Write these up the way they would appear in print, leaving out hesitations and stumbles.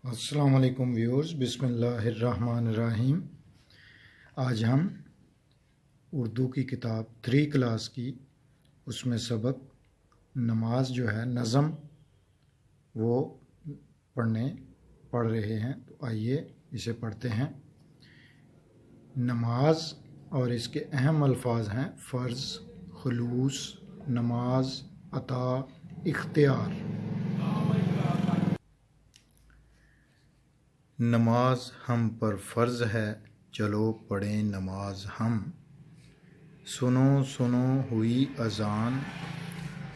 السلام علیکم ویورز، بسم اللہ الرحمن الرحیم۔ آج ہم اردو کی کتاب 3 کلاس کی اس میں سبق نماز جو ہے نظم وہ پڑھ رہے ہیں، تو آئیے اسے پڑھتے ہیں۔ نماز اور اس کے اہم الفاظ ہیں فرض، خلوص، نماز، عطا، اختیار۔ نماز ہم پر فرض ہے، چلو پڑھیں نماز ہم۔ سنو سنو ہوئی اذان،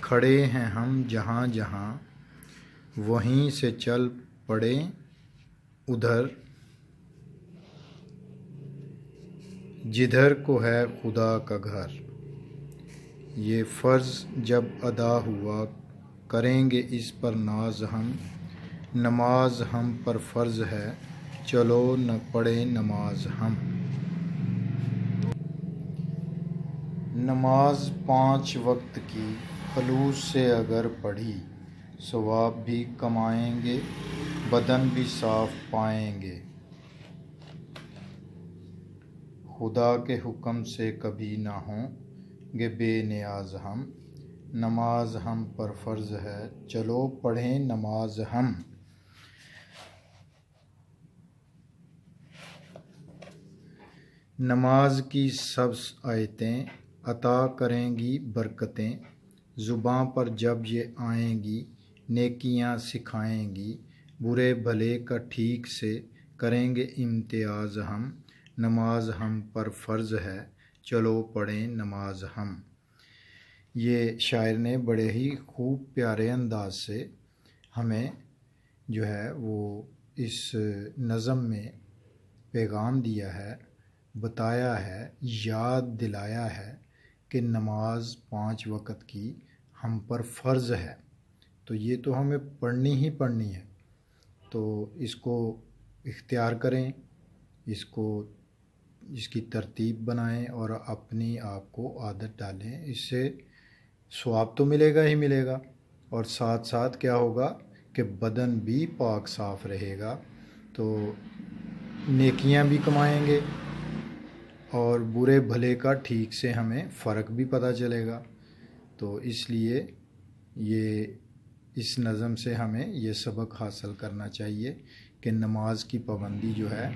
کھڑے ہیں ہم جہاں جہاں، وہیں سے چل پڑیں ادھر، جدھر کو ہے خدا کا گھر۔ یہ فرض جب ادا ہوا، کریں گے اس پر ناز ہم۔ نماز ہم پر فرض ہے، چلو نہ پڑھیں نماز ہم۔ نماز 5 وقت کی خلوص سے اگر پڑھی، ثواب بھی کمائیں گے، بدن بھی صاف پائیں گے۔ خدا کے حکم سے کبھی نہ ہوں گے بے نیاز ہم۔ نماز ہم پر فرض ہے، چلو پڑھیں نماز ہم۔ نماز کی سب آیتیں عطا کریں گی برکتیں، زباں پر جب یہ آئیں گی، نیکیاں سکھائیں گی، برے بھلے کا ٹھیک سے کریں گے امتیاز ہم۔ نماز ہم پر فرض ہے، چلو پڑھیں نماز ہم۔ یہ شاعر نے بڑے ہی خوب پیارے انداز سے ہمیں جو ہے وہ اس نظم میں پیغام دیا ہے، بتایا ہے، یاد دلایا ہے کہ نماز 5 وقت کی ہم پر فرض ہے، تو یہ تو ہمیں پڑھنی ہی پڑھنی ہے۔ تو اس کو اختیار کریں، اس کی ترتیب بنائیں اور اپنی آپ کو عادت ڈالیں۔ اس سے ثواب تو ملے گا ہی ملے گا، اور ساتھ ساتھ کیا ہوگا کہ بدن بھی پاک صاف رہے گا، تو نیکیاں بھی کمائیں گے اور برے بھلے کا ٹھیک سے ہمیں فرق بھی پتہ چلے گا۔ تو اس لیے اس نظم سے ہمیں یہ سبق حاصل کرنا چاہیے کہ نماز کی پابندی جو ہے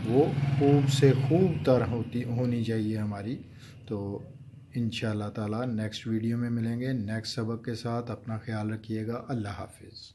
وہ خوب سے خوب تر ہونی چاہیے ہماری۔ تو انشاءاللہ تعالی نیکسٹ ویڈیو میں ملیں گے نیکسٹ سبق کے ساتھ۔ اپنا خیال رکھیے گا۔ اللہ حافظ۔